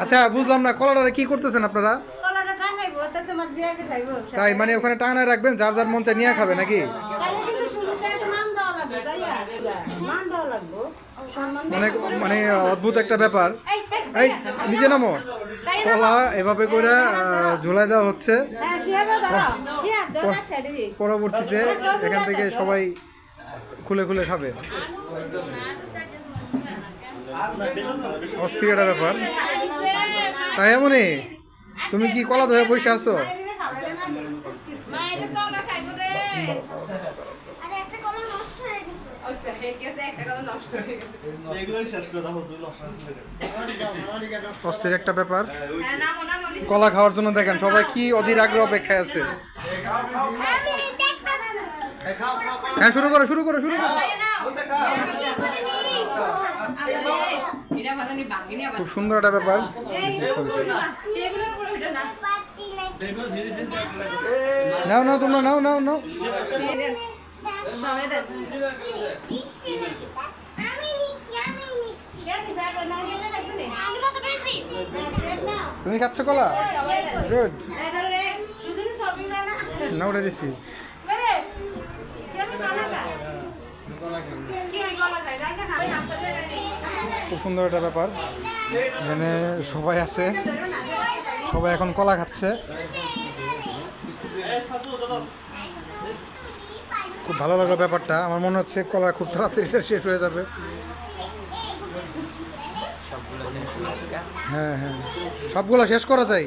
আচ্ছা বুঝলাম না, কলাটা কি করতেছেন আপনারা? কলাটা টাঙাইবো তাতে মাছ জিয়াকে খাইবো। তাই মানে ওখানে টাঙায় রাখবেন, যার যার মন চায় নিয়ে খাবে নাকি? তাইলে কিন্তু শুরুতে একটা মান দেওয়া লাগবে, তাই না? মান দেওয়া লাগবে, সম্মান অনেক দেওয়া মানে অদ্ভুত একটা ব্যাপার। লাগবে। এই নিচে নামো। কলা এভাবে করে ঝুলাই দেওয়া হচ্ছে, হ্যাঁ, শিয়াবে দাঁড়াও, শিয়াব দাও না ছেড়ে দি। পরবর্তীতে এখান থেকে সবাই খুলে খুলে খাবে। অস্থির একটা ব্যাপার। তাই এমনই, তুমি কি কলা ধরে বসে আছো? অস্থির একটা ব্যাপার। কলা খাওয়ার জন্য দেখেন সবাই কি অধীর আগ্রহ অপেক্ষায় আছে। হ্যাঁ, শুরু করো শুরু করো শুরু করো। খুব সুন্দর একটা ব্যাপার। নাও নাও তোমরা নাও নাও নাও। তুমি খাচ্ছ কলা? গুড। না উঠে দিচ্ছি। খুব সুন্দর একটা ব্যাপার। এখানে সবাই আছে, সবাই এখন কলা খাচ্ছে। খুব ভালো লাগলো ব্যাপারটা। আমার মনে হচ্ছে কলা খুব তাড়াতাড়ি শেষ হয়ে যাবে। হ্যাঁ হ্যাঁ, সবগুলো শেষ করা যায়।